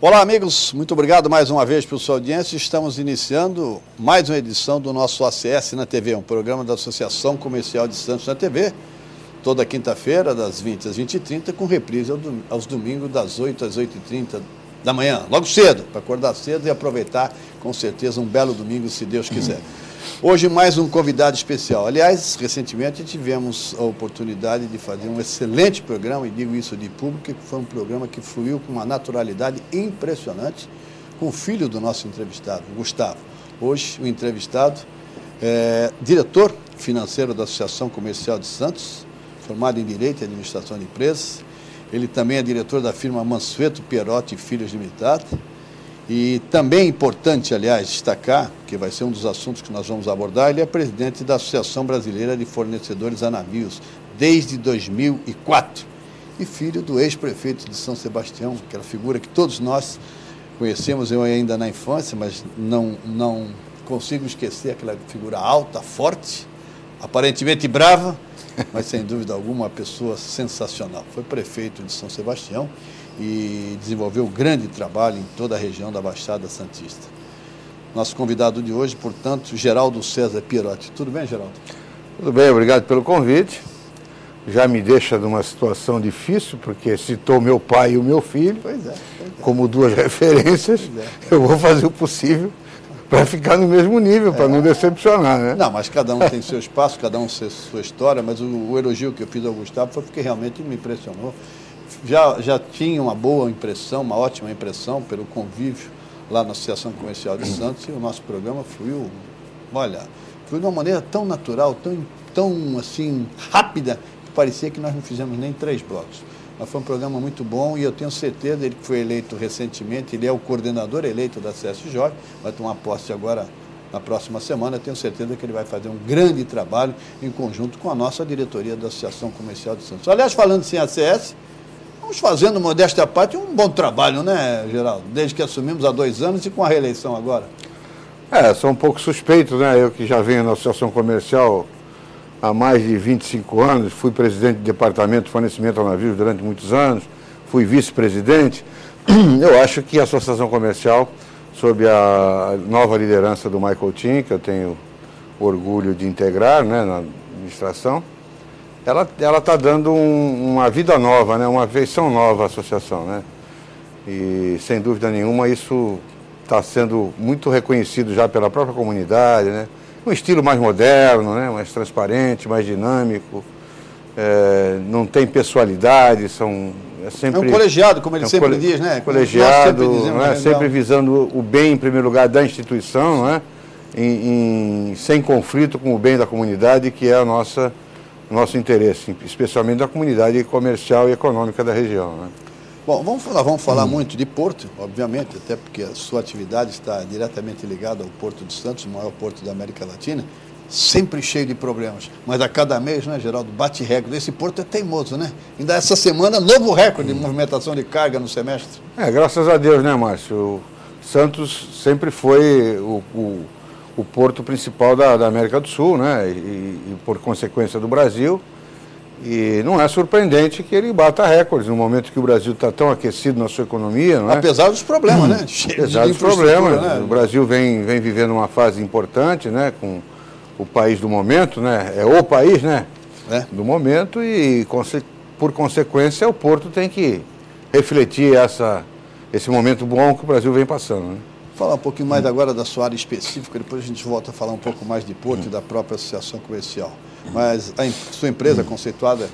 Olá, amigos, muito obrigado mais uma vez pela sua audiência. Estamos iniciando mais uma edição do nosso ACS na TV, um programa da Associação Comercial de Santos na TV, toda quinta-feira, das 20 às 20h30, com reprise aos domingos, das 8 às 8h30 da manhã, logo cedo, para acordar cedo e aproveitar, com certeza, um belo domingo, se Deus quiser. Hoje, mais um convidado especial. Aliás, recentemente tivemos a oportunidade de fazer um excelente programa, e digo isso de público, que foi um programa que fluiu com uma naturalidade impressionante, com o filho do nosso entrevistado, Gustavo. Hoje, o entrevistado é diretor financeiro da Associação Comercial de Santos, formado em Direito e Administração de Empresas. Ele também é diretor da firma Mansueto Pierotti Filhos Limitada. E também é importante, aliás, destacar, que vai ser um dos assuntos que nós vamos abordar, ele é presidente da Associação Brasileira de Fornecedores a Navios, desde 2004. E filho do ex-prefeito de São Sebastião, aquela figura que todos nós conhecemos, eu ainda na infância, mas não consigo esquecer aquela figura alta, forte, aparentemente brava, mas sem dúvida alguma uma pessoa sensacional. Foi prefeito de São Sebastião e desenvolveu grande trabalho em toda a região da Baixada Santista. Nosso convidado de hoje, portanto, Geraldo César Pierotti. Tudo bem, Geraldo? Tudo bem, obrigado pelo convite. Já me deixa numa situação difícil, porque citou meu pai e o meu filho, pois é. Como duas referências. Eu vou fazer o possível para ficar no mesmo nível, para não decepcionar, né? Não, mas cada um tem seu espaço, cada um tem sua história, mas o elogio que eu fiz ao Gustavo foi porque realmente me impressionou. Já tinha uma boa impressão, uma ótima impressão pelo convívio lá na Associação Comercial de Santos, e o nosso programa fluiu de uma maneira tão natural, tão assim, rápida, que parecia que nós não fizemos nem 3 blocos. Mas foi um programa muito bom e eu tenho certeza, ele que foi eleito recentemente, ele é o coordenador eleito da CSJ, vai tomar posse agora na próxima semana. Eu tenho certeza que ele vai fazer um grande trabalho em conjunto com a nossa diretoria da Associação Comercial de Santos. Aliás, falando sem ACS, estamos fazendo, modéstia à parte, um bom trabalho, né, Geraldo? Desde que assumimos há 2 anos e com a reeleição agora. Sou um pouco suspeito, né? Eu que já venho na Associação Comercial há mais de 25 anos, fui presidente do Departamento de Fornecimento a Navios durante muitos anos, fui vice-presidente. Eu acho que a Associação Comercial, sob a nova liderança do Michael Tim, que eu tenho orgulho de integrar, né, na administração, ela está dando uma vida nova, né, uma feição nova à associação, né? E, sem dúvida nenhuma, isso está sendo muito reconhecido já pela própria comunidade, né? Um estilo mais moderno, né, mais transparente, mais dinâmico, não tem pessoalidade, é sempre... É um colegiado, como ele sempre diz, né? Colegiado, sempre visando o bem, em primeiro lugar, da instituição, né? Sem conflito com o bem da comunidade, que é nosso interesse, especialmente da comunidade comercial e econômica da região, né? Bom, vamos falar muito de Porto, obviamente, até porque a sua atividade está diretamente ligada ao Porto de Santos, o maior porto da América Latina, sempre cheio de problemas. Mas a cada mês, né, Geraldo, bate recorde. Esse porto é teimoso, né? Ainda essa semana, novo recorde de movimentação de carga no semestre. Graças a Deus, né, Márcio? O Santos sempre foi o porto principal da América do Sul, né? E por consequência do Brasil. E não é surpreendente que ele bata recordes no momento que o Brasil está tão aquecido na sua economia, não é? Apesar dos problemas, né? Apesar dos problemas, né? O Brasil vem vivendo uma fase importante, né? Com o país do momento, né? É o país, né? Do momento, e por consequência o Porto tem que refletir esse momento bom que o Brasil vem passando, né? Falar um pouquinho mais agora da sua área específica, depois a gente volta a falar um pouco mais de Porto e da própria associação comercial. Mas a sua empresa conceituada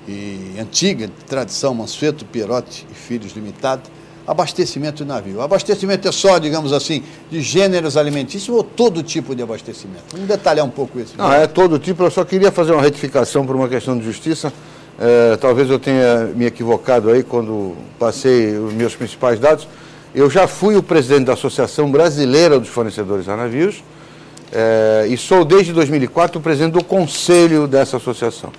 e antiga, de tradição, Mansueto Pierotti e Filhos Limitada, abastecimento de navio. Abastecimento é só, digamos assim, de gêneros alimentícios ou todo tipo de abastecimento? Vamos detalhar um pouco isso. Não, é todo tipo. Eu só queria fazer uma retificação por uma questão de justiça. Talvez eu tenha me equivocado aí quando passei os meus principais dados. Eu já fui o presidente da Associação Brasileira dos Fornecedores a Navios e sou desde 2004 o presidente do conselho dessa associação.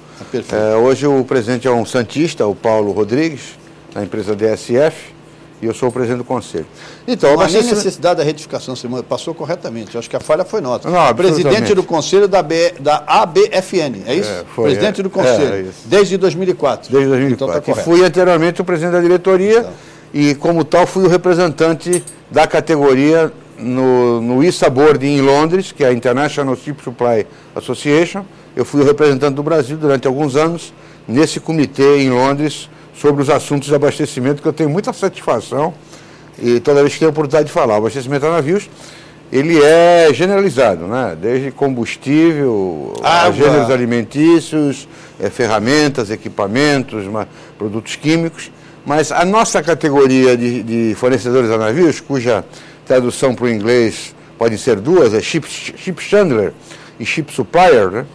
Hoje o presidente é um santista, o Paulo Rodrigues, da empresa DSF, e eu sou o presidente do conselho. Então, não há nem necessidade da retificação, você passou corretamente. Eu acho que a falha foi nossa. Não, presidente do conselho da ABFN, é isso? Foi, presidente do conselho, desde 2004. Desde 2004. Então, tá e fui anteriormente o presidente da diretoria e, como tal, fui o representante da categoria no ISA Board em Londres, que é a International Ship Supply Association. Eu fui o representante do Brasil durante alguns anos nesse comitê em Londres sobre os assuntos de abastecimento, que eu tenho muita satisfação e toda vez que tenho a oportunidade de falar. O abastecimento a navios, ele é generalizado, né? Desde combustível, gêneros alimentícios, ferramentas, equipamentos, produtos químicos. Mas a nossa categoria de fornecedores a navios, cuja tradução para o inglês pode ser duas, é Ship Chandler e Ship Supplier, né?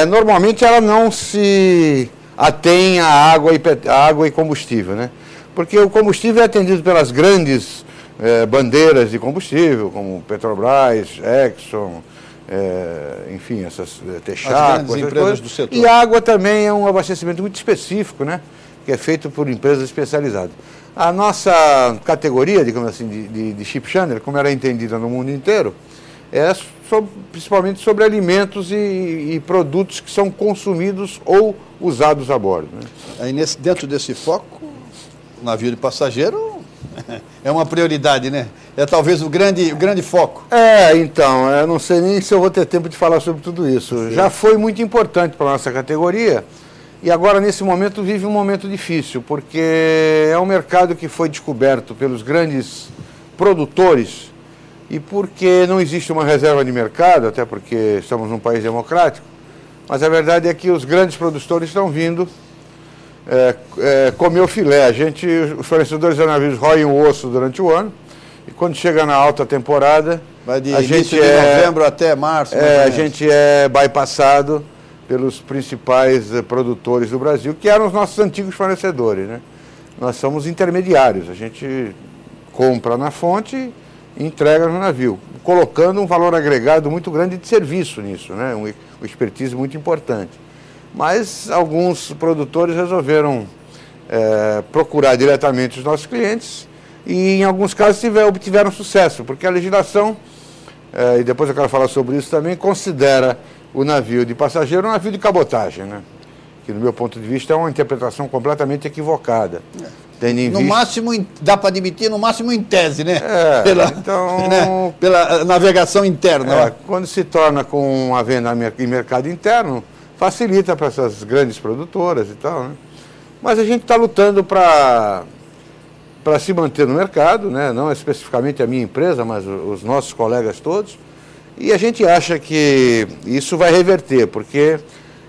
Normalmente ela não se atém a água e combustível, né? Porque o combustível é atendido pelas grandes bandeiras de combustível, como Petrobras, Exxon, enfim, essas Texaco, as empresas do setor. E a água também é um abastecimento muito específico, né? Que é feito por empresas especializadas. A nossa categoria, digamos assim, de Ship Chandler, como ela é entendida no mundo inteiro, principalmente sobre alimentos e produtos que são consumidos ou usados a bordo, né? Aí dentro desse foco, o navio de passageiro é uma prioridade, né? É talvez o grande foco. Então, eu não sei nem se eu vou ter tempo de falar sobre tudo isso. Sim. Já foi muito importante para a nossa categoria e agora, nesse momento, vive um momento difícil, porque é um mercado que foi descoberto pelos grandes produtores e porque não existe uma reserva de mercado, até porque estamos num país democrático, mas a verdade é que os grandes produtores estão vindo comer o filé. Os fornecedores de navios roem o osso durante o ano, e quando chega na alta temporada, vai de início de novembro até março. A gente é bypassado pelos principais produtores do Brasil, que eram os nossos antigos fornecedores, né? Nós somos intermediários, a gente compra na fonte e entrega no navio, colocando um valor agregado muito grande de serviço nisso, né? Um expertise muito importante. Mas alguns produtores resolveram procurar diretamente os nossos clientes e, em alguns casos, obtiveram sucesso, porque a legislação, e depois eu quero falar sobre isso também, considera o navio de passageiro um navio de cabotagem, né? Que, no meu ponto de vista, é uma interpretação completamente equivocada. No máximo, dá para admitir, no máximo em tese, né? Então, pela navegação interna. Quando se torna com a venda em mercado interno, facilita para essas grandes produtoras e tal, né? Mas a gente está lutando para se manter no mercado, né? Não especificamente a minha empresa, mas os nossos colegas todos. E a gente acha que isso vai reverter, porque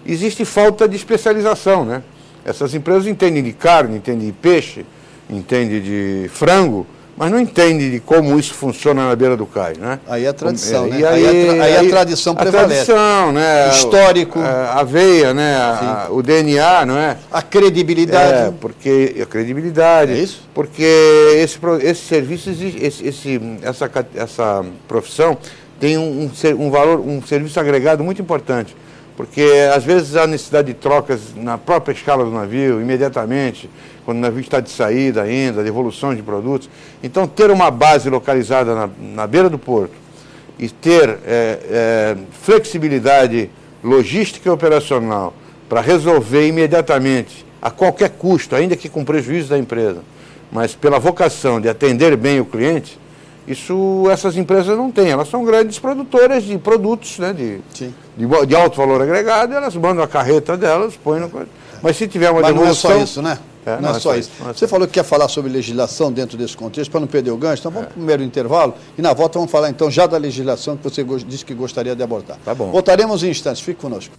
existe falta de especialização, né? Essas empresas entendem de carne, entendem de peixe, entendem de frango, mas não entendem de como isso funciona na beira do cais, né? Aí é a tradição, né? Aí a tradição prevalece. A tradição, né? Histórico. A veia, né? O DNA, não é? A credibilidade. Porque a credibilidade. É isso? Porque esse serviço, essa profissão tem um valor, um serviço agregado muito importante. Porque, às vezes, há necessidade de trocas na própria escala do navio, imediatamente, quando o navio está de saída ainda, devolução de produtos. Então, ter uma base localizada na beira do porto e ter flexibilidade logística e operacional para resolver imediatamente, a qualquer custo, ainda que com prejuízo da empresa, mas pela vocação de atender bem o cliente, essas empresas não têm. Elas são grandes produtoras de produtos, né, de alto valor agregado, elas mandam a carreta delas, põem no... Mas se tiver uma devolução... Não é só isso, né? Não é só isso. Você falou que quer falar sobre legislação dentro desse contexto, para não perder o gancho, então vamos para o primeiro intervalo e na volta vamos falar então já da legislação que você disse que gostaria de abordar. Tá bom. Voltaremos em instantes, fique conosco.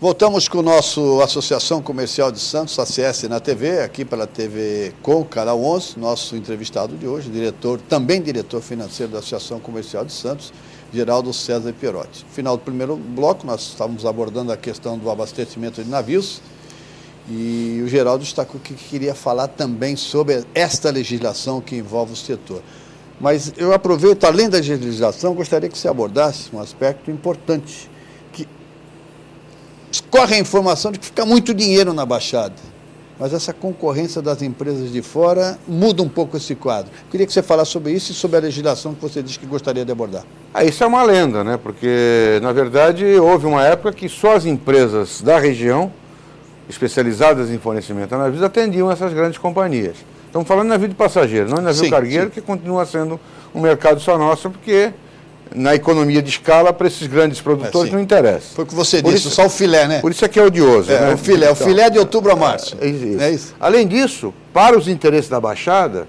Voltamos com o nosso Associação Comercial de Santos, ACS na TV, aqui pela TV Com, Canal 11, nosso entrevistado de hoje, também diretor financeiro da Associação Comercial de Santos, Geraldo César Pierotti. No final do primeiro bloco, nós estávamos abordando a questão do abastecimento de navios e o Geraldo destacou que queria falar também sobre esta legislação que envolve o setor. Mas eu aproveito, além da legislação, gostaria que você abordasse um aspecto importante, que corre a informação de que fica muito dinheiro na Baixada, mas essa concorrência das empresas de fora muda um pouco esse quadro. Queria que você falasse sobre isso e sobre a legislação que você disse que gostaria de abordar. Isso é uma lenda, né? Porque, na verdade, houve uma época que só as empresas da região, especializadas em fornecimento a navios, atendiam essas grandes companhias. Estamos falando de navio de passageiro, não de navio cargueiro, que continua sendo um mercado só nosso, porque na economia de escala, para esses grandes produtores, não interessa. Foi o que você disse, só o filé, né? Por isso é que é odioso. Né? O filé de outubro a março. É isso. Além disso, para os interesses da Baixada,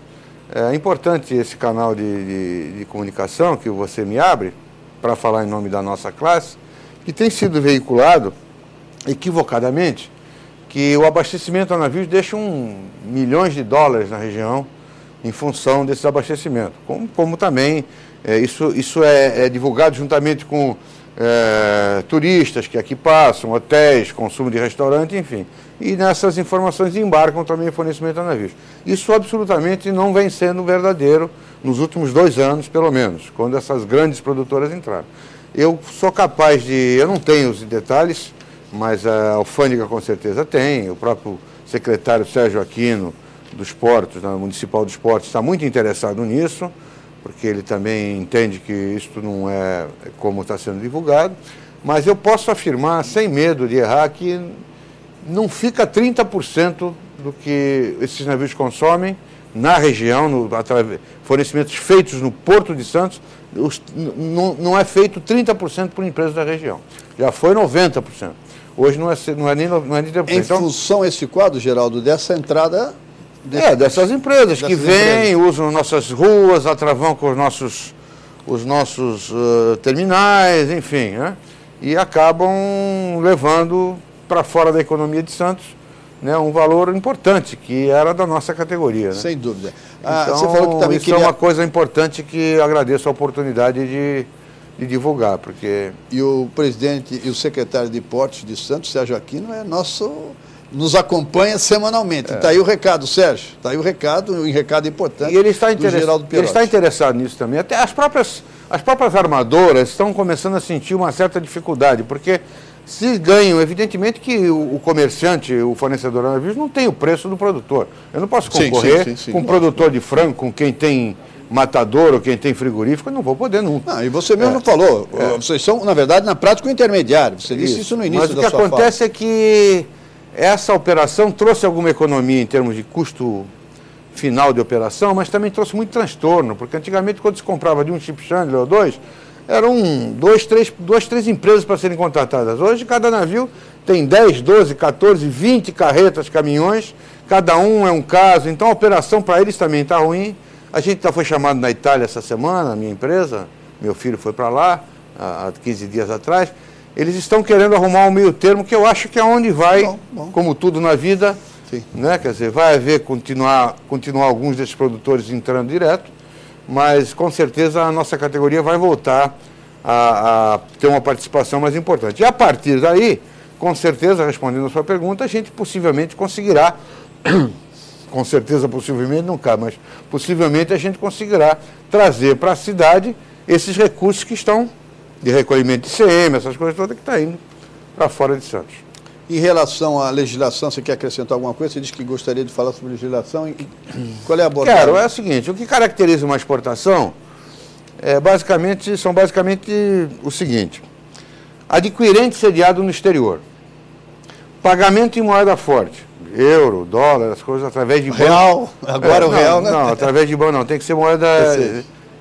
é importante esse canal de comunicação que você me abre, para falar em nome da nossa classe, que tem sido veiculado, equivocadamente, que o abastecimento a navios deixa milhões de dólares na região em função desse abastecimento. Como também isso é divulgado juntamente com turistas que aqui passam, hotéis, consumo de restaurante, enfim. E nessas informações embarcam também o fornecimento a navios. Isso absolutamente não vem sendo verdadeiro nos últimos 2 anos, pelo menos, quando essas grandes produtoras entraram. Eu sou capaz eu não tenho os detalhes, mas a alfândega com certeza tem, o próprio secretário Sérgio Aquino dos Portos, Municipal dos Portos, está muito interessado nisso, porque ele também entende que isso não é como está sendo divulgado, mas eu posso afirmar, sem medo de errar, que não fica 30% do que esses navios consomem na região, fornecimentos feitos no Porto de Santos, não é feito 30% por empresas da região, já foi 90%. Hoje não é nem 30%. Em função esse quadro, Geraldo, dessa entrada... dessas empresas que vêm, usam nossas ruas, atravancam os nossos terminais, enfim, né? E acabam levando para fora da economia de Santos, né, um valor importante, que era da nossa categoria. Né? Sem dúvida. Então, você falou que também isso é uma coisa importante que agradeço a oportunidade de divulgar, porque... E o presidente e o secretário de Portos de Santos, Sérgio Aquino, nos acompanha semanalmente. Está aí o recado, Sérgio. Está aí o recado importante. E ele está interessado nisso também. Até as próprias armadoras estão começando a sentir uma certa dificuldade, porque se ganham, evidentemente que o comerciante, o fornecedor de navios, não tem o preço do produtor. Eu não posso concorrer com um produtor de frango, com quem tem matador ou quem tem frigorífico, eu não vou poder nunca. E você mesmo falou, vocês são, na verdade, na prática, um intermediário. Você disse isso no início da sua fala. Mas o que acontece é que essa operação trouxe alguma economia em termos de custo final de operação, mas também trouxe muito transtorno, porque antigamente, quando se comprava de um ship chandler ou dois, eram 2, 3 empresas para serem contratadas. Hoje, cada navio tem 10, 12, 14, 20 carretas, caminhões, cada um é um caso, então a operação para eles também está ruim. A gente já foi chamado na Itália essa semana, a minha empresa, meu filho foi para lá, há 15 dias atrás. Eles estão querendo arrumar um meio termo, que eu acho que é onde vai, como tudo na vida, né? Quer dizer, vai haver, continuar alguns desses produtores entrando direto, mas com certeza a nossa categoria vai voltar a ter uma participação mais importante. E a partir daí, com certeza, respondendo a sua pergunta, a gente possivelmente conseguirá, com certeza, possivelmente não cabe, mas possivelmente a gente conseguirá trazer para a cidade esses recursos que estão de recolhimento de ICM, essas coisas todas que estão indo para fora de Santos. Em relação à legislação, você quer acrescentar alguma coisa? Você disse que gostaria de falar sobre legislação. Qual é a abordagem? É o seguinte, o que caracteriza uma exportação são basicamente o seguinte: adquirente sediado no exterior, pagamento em moeda forte, euro, dólar, as coisas através de real, agora o real, né? Não, através de banco não, tem que ser moeda...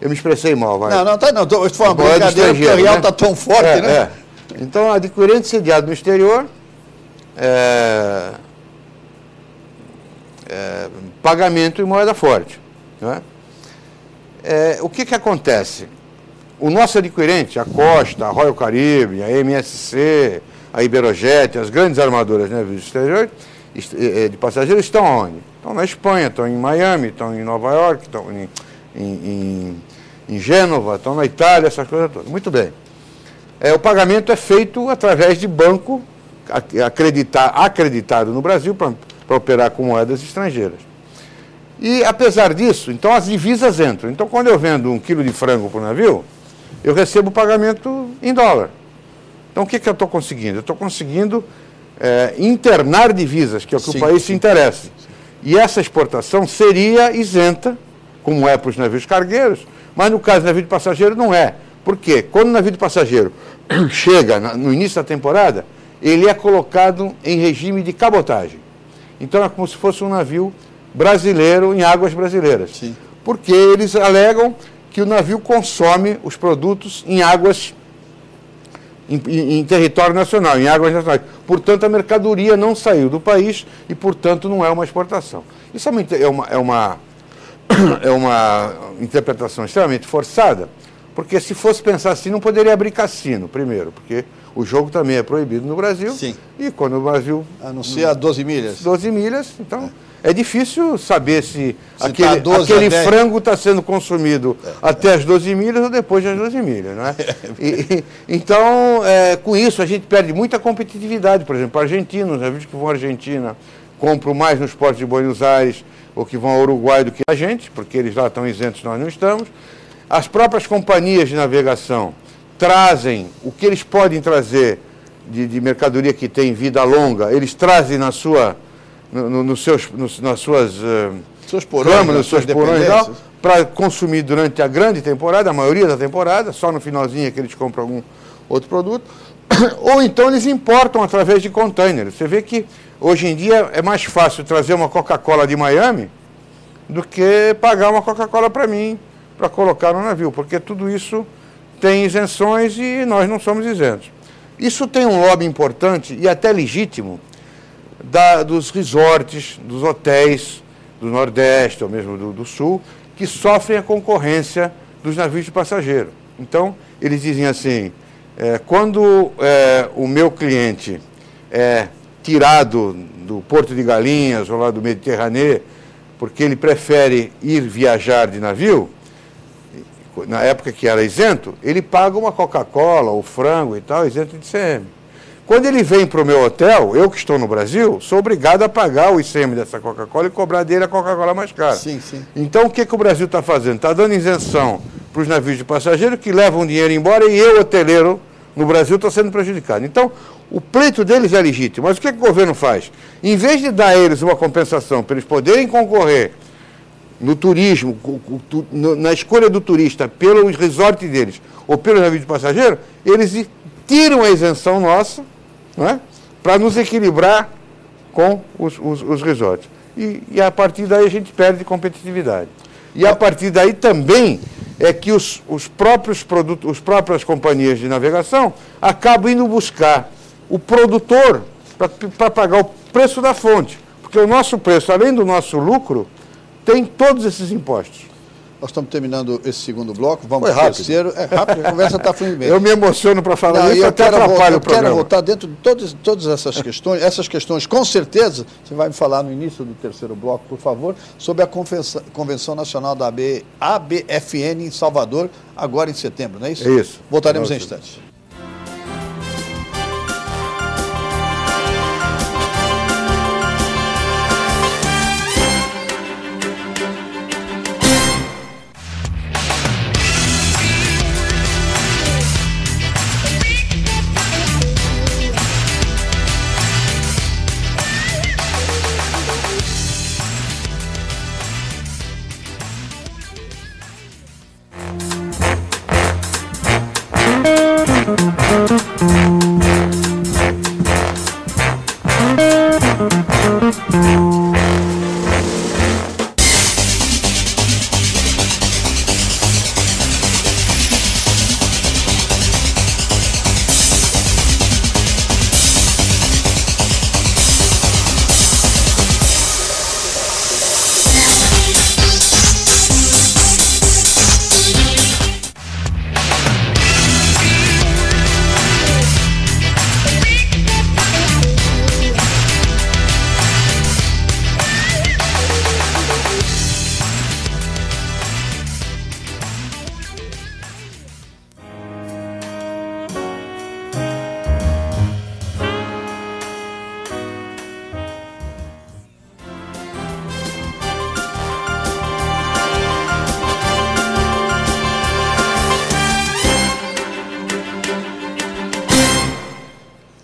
Eu me expressei mal, vai. Não, estou falando brincadeira, porque o real está tão forte, né? Então, adquirente sediado no exterior, pagamento em moeda forte. Né? O que acontece? O nosso adquirente, a Costa, a Royal Caribbean, a MSC, a Iberojet, as grandes armadoras de navios exteriores de passageiros estão onde? Estão na Espanha, estão em Miami, estão em Nova York, estão em Gênova, estão na Itália, essas coisas todas. Muito bem. O pagamento é feito através de banco acreditado no Brasil para operar com moedas estrangeiras. E, apesar disso, então as divisas entram. Então, quando eu vendo 1 quilo de frango para o navio, eu recebo o pagamento em dólar. Então, o que eu estou conseguindo? Eu estou conseguindo internar divisas, que é o que o país se interessa. E essa exportação seria isenta, como é para os navios cargueiros, mas no caso do navio de passageiro não é. Por quê? Quando o navio de passageiro chega no início da temporada, ele é colocado em regime de cabotagem. Então é como se fosse um navio brasileiro em águas brasileiras. Sim. Porque eles alegam que o navio consome os produtos em águas, em território nacional, em águas nacionais. Portanto, a mercadoria não saiu do país e, portanto, não é uma exportação. Isso é uma interpretação extremamente forçada, porque se fosse pensar assim, não poderia abrir cassino, primeiro, porque o jogo também é proibido no Brasil. Sim. E quando o Brasil... Anuncia 12 milhas. 12 milhas, então... É difícil saber se aquele tá frango está sendo consumido até as 12 milhas ou depois das 12 milhas, não é? Então, com isso, a gente perde muita competitividade. Por exemplo, argentinos, navios que vão à Argentina compram mais nos portos de Buenos Aires ou que vão ao Uruguai do que a gente, porque eles lá estão isentos, nós não estamos. As próprias companhias de navegação trazem o que eles podem trazer de mercadoria que tem vida longa, eles trazem nas suas porões para consumir durante a grande temporada, a maioria da temporada, só no finalzinho é que eles compram algum outro produto, ou então eles importam através de containers. Você vê que hoje em dia é mais fácil trazer uma Coca-Cola de Miami do que pagar uma Coca-Cola para mim, para colocar no navio, porque tudo isso tem isenções e nós não somos isentos. Isso tem um lobby importante e até legítimo dos resorts, dos hotéis do Nordeste, ou mesmo do Sul, que sofrem a concorrência dos navios de passageiro. Então, eles dizem assim, quando o meu cliente é tirado do Porto de Galinhas ou lá do Mediterrâneo, porque ele prefere ir viajar de navio, na época que era isento, ele paga uma Coca-Cola, ou frango e tal, isento de ICM. Quando ele vem para o meu hotel, eu que estou no Brasil, sou obrigado a pagar o ICM dessa Coca-Cola e cobrar dele a Coca-Cola mais cara. Sim, sim. Então, o que o Brasil está fazendo? Está dando isenção para os navios de passageiro que levam dinheiro embora e eu, hoteleiro, no Brasil, estou sendo prejudicado. Então, o pleito deles é legítimo. Mas o que o governo faz? Em vez de dar a eles uma compensação para eles poderem concorrer no turismo, na escolha do turista, pelo resort deles ou pelo navio de passageiro, eles tiram a isenção nossa, para nos equilibrar com os resorts. E a partir daí a gente perde competitividade. E a partir daí também é que os próprias companhias de navegação acabam indo buscar o produtor para pagar o preço da fonte. Porque o nosso preço, além do nosso lucro, tem todos esses impostos. Nós estamos terminando esse segundo bloco, vamos para o terceiro. É rápido, a conversa está fluindo bem. Eu me emociono para falar isso, até atrapalho o programa. Eu quero voltar dentro de todas essas questões. Essas questões, com certeza, você vai me falar no início do terceiro bloco, por favor, sobre a Convenção Nacional da ABFN em Salvador, agora em setembro, não é isso? É isso. Voltaremos em instantes.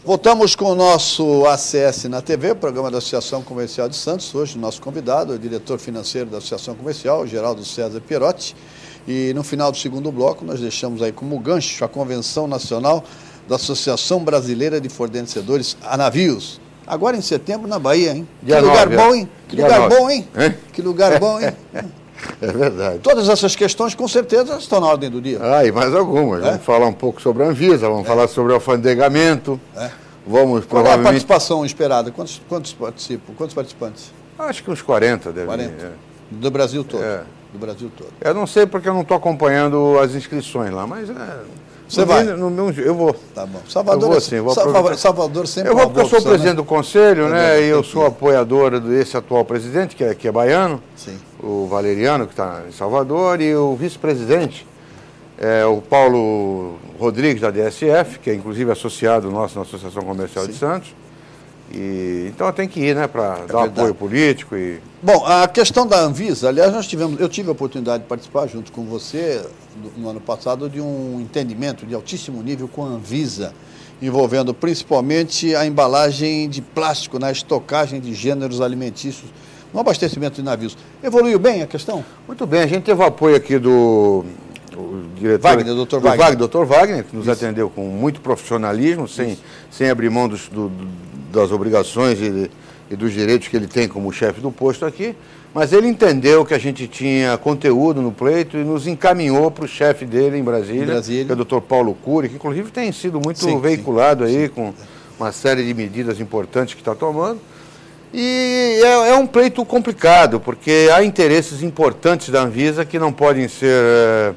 Voltamos com o nosso ACS na TV, programa da Associação Comercial de Santos. Hoje o nosso convidado é o diretor financeiro da Associação Comercial, Geraldo César Pierotti. E no final do segundo bloco nós deixamos aí como gancho a Convenção Nacional da Associação Brasileira de Fornecedores a Navios. Agora em setembro na Bahia, hein? Que lugar bom, hein? Que lugar bom, hein? Que lugar bom, hein? É verdade. Todas essas questões, com certeza, estão na ordem do dia. E mais algumas. Vamos falar um pouco sobre a Anvisa, vamos falar sobre o alfandegamento. Vamos Qual provavelmente... é a participação esperada? Quantos participam? Quantos participantes? Acho que uns 40 devem. 40? Do Brasil todo? Do Brasil todo. Eu não sei porque eu não estou acompanhando as inscrições lá, mas... Você vai? Eu vou. Tá bom. Salvador, Salvador sempre eu vou porque eu sou presidente do conselho, né? E eu que... sou apoiador desse atual presidente, que é baiano, sim, o Valeriano, que está em Salvador, e o vice-presidente, o Paulo Rodrigues, da DSF, que é inclusive associado nosso na Associação Comercial sim, de Santos. Então tem que ir, né, para dar apoio político. Bom, a questão da Anvisa, aliás, eu tive a oportunidade de participar junto com você no ano passado de um entendimento de altíssimo nível com a Anvisa, envolvendo principalmente a embalagem de plástico na estocagem de gêneros alimentícios no abastecimento de navios. Evoluiu bem a questão? Muito bem, a gente teve o apoio aqui do diretor Wagner, Dr. Wagner, que nos atendeu com muito profissionalismo, sem abrir mão das obrigações e dos direitos que ele tem como chefe do posto aqui, mas ele entendeu que a gente tinha conteúdo no pleito e nos encaminhou para o chefe dele em Brasília, que é o Dr. Paulo Cury, que inclusive tem sido muito veiculado aí com uma série de medidas importantes que está tomando. E é um pleito complicado, porque há interesses importantes da Anvisa que não podem ser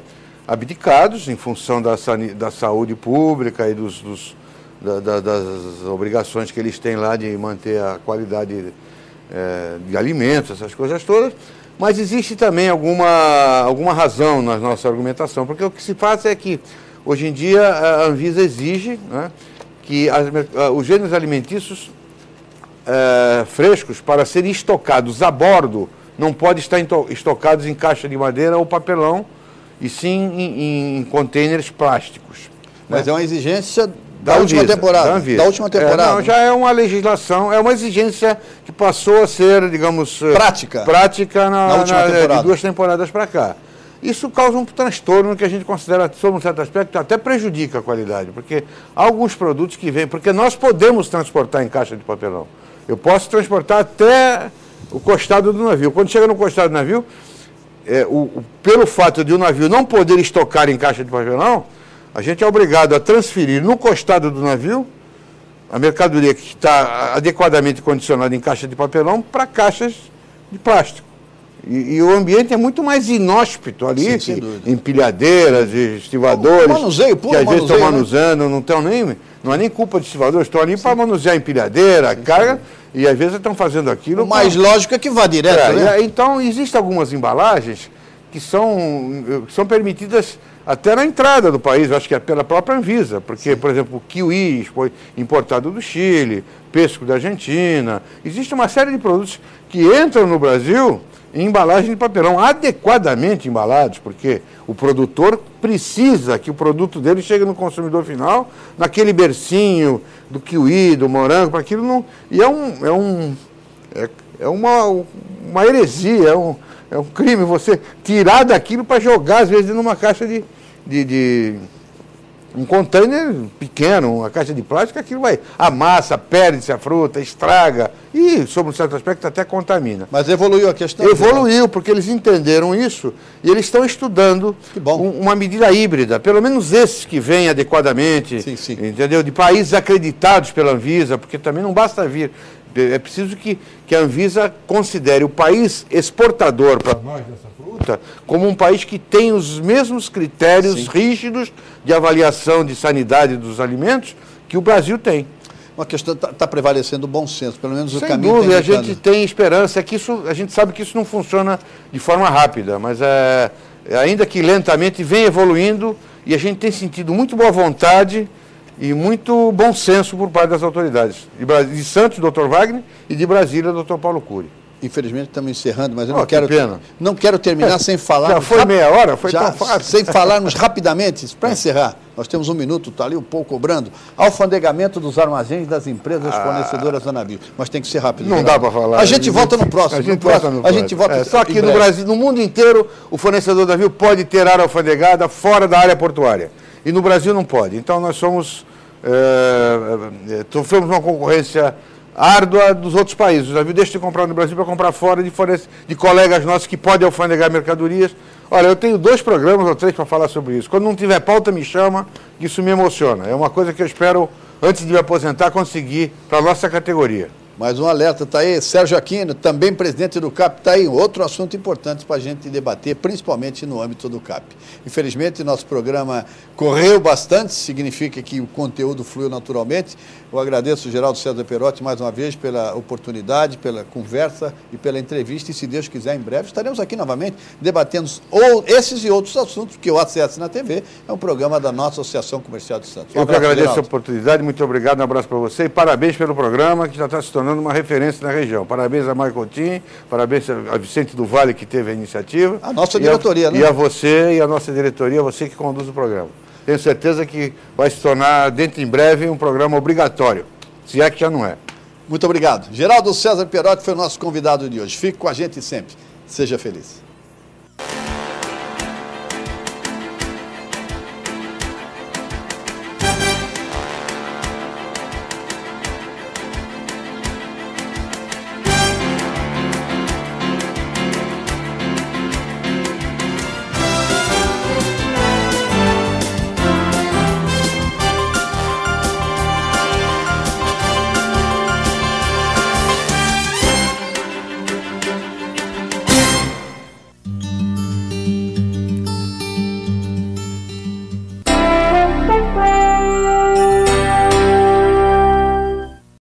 abdicados em função da saúde pública e das obrigações que eles têm lá de manter a qualidade de alimentos, essas coisas todas, mas existe também alguma razão na nossa argumentação, porque o que se faz é que, hoje em dia, a Anvisa exige, né, que os gêneros alimentícios frescos, para serem estocados a bordo, não podem estar estocados em caixa de madeira ou papelão, e sim em contêineres plásticos. Mas é uma exigência da última temporada. Da última temporada. Não, já é uma legislação, é uma exigência que passou a ser, digamos, prática de 2 temporadas para cá. Isso causa um transtorno que a gente considera, sob um certo aspecto, até prejudica a qualidade, porque há alguns produtos que vêm, porque nós podemos transportar em caixa de papelão. Eu posso transportar até o costado do navio. Quando chega no costado do navio, pelo fato de o navio não poder estocar em caixa de papelão, a gente é obrigado a transferir no costado do navio a mercadoria que está adequadamente condicionada em caixa de papelão para caixas de plástico. E o ambiente é muito mais inóspito ali, empilhadeiras, estivadores, que às vezes estão manuseando, não é nem culpa de estivadores, estão ali para manusear empilhadeira, carga, e às vezes estão fazendo aquilo... O mais lógico é que vá direto, né? Então, existem algumas embalagens que são permitidas até na entrada do país, eu acho que é pela própria Anvisa, porque, por exemplo, o kiwi foi importado do Chile, pesco da Argentina, existe uma série de produtos que entram no Brasil em embalagem de papelão, adequadamente embalados, porque o produtor precisa que o produto dele chegue no consumidor final, naquele bercinho do kiwi, do morango, para aquilo não... E é uma heresia, é um crime você tirar daquilo para jogar, às vezes, numa caixa de um container pequeno, uma caixa de plástico, aquilo vai, amassa, perde-se a fruta, estraga e, sob um certo aspecto, até contamina. Mas evoluiu a questão? Evoluiu, porque eles entenderam isso e eles estão estudando uma medida híbrida, pelo menos esses que vêm adequadamente, entendeu? De países acreditados pela Anvisa, porque também não basta vir. É preciso que a Anvisa considere o país exportador para nós dessa fruta como um país que tem os mesmos critérios rígidos de avaliação de sanidade dos alimentos que o Brasil tem. Uma questão está prevalecendo o bom senso, pelo menos o caminho. Sem dúvida, a gente tem esperança que a gente sabe que isso não funciona de forma rápida, mas ainda que lentamente vem evoluindo e a gente tem sentido muito boa vontade e muito bom senso por parte das autoridades. De Santos, Dr. Wagner, e de Brasília, Dr. Paulo Cury. Infelizmente estamos encerrando, mas eu não quero terminar sem falar. Já foi meia hora? Foi tão fácil. Sem falarmos rapidamente, para encerrar, nós temos um minuto, está ali o Paul cobrando, alfandegamento dos armazéns das empresas fornecedoras a navio. Mas tem que ser rápido. Não dá para falar. A gente volta no próximo. A gente volta só que no Brasil, no mundo inteiro, o fornecedor de navio pode ter área alfandegada fora da área portuária. E no Brasil não pode. Então nós sofremos uma concorrência árdua dos outros países. O navio deixa de comprar no Brasil para comprar fora de colegas nossos que podem alfandegar mercadorias. Olha, eu tenho 2 programas ou 3 para falar sobre isso. Quando não tiver pauta, me chama, que isso me emociona. É uma coisa que eu espero, antes de me aposentar, conseguir para a nossa categoria. Mais um alerta, está aí, Sérgio Aquino, também presidente do CAP, está aí outro assunto importante para a gente debater, principalmente no âmbito do CAP. Infelizmente, nosso programa correu bastante, significa que o conteúdo fluiu naturalmente. Eu agradeço o Geraldo César Perotti mais uma vez pela oportunidade, pela conversa e pela entrevista, e se Deus quiser, em breve estaremos aqui novamente debatendo esses e outros assuntos, porque o ACS na TV é um programa da nossa Associação Comercial de Santos. Eu que agradeço a oportunidade, muito obrigado, um abraço para você e parabéns pelo programa, que já está se tornando uma referência na região. Parabéns a Michael Tim, parabéns a Vicente do Vale, que teve a iniciativa. A nossa diretoria, né? E a você e a nossa diretoria, você que conduz o programa. Tenho certeza que vai se tornar, dentro em breve, um programa obrigatório, se é que já não é. Muito obrigado. Geraldo César Perotti foi o nosso convidado de hoje. Fique com a gente sempre. Seja feliz.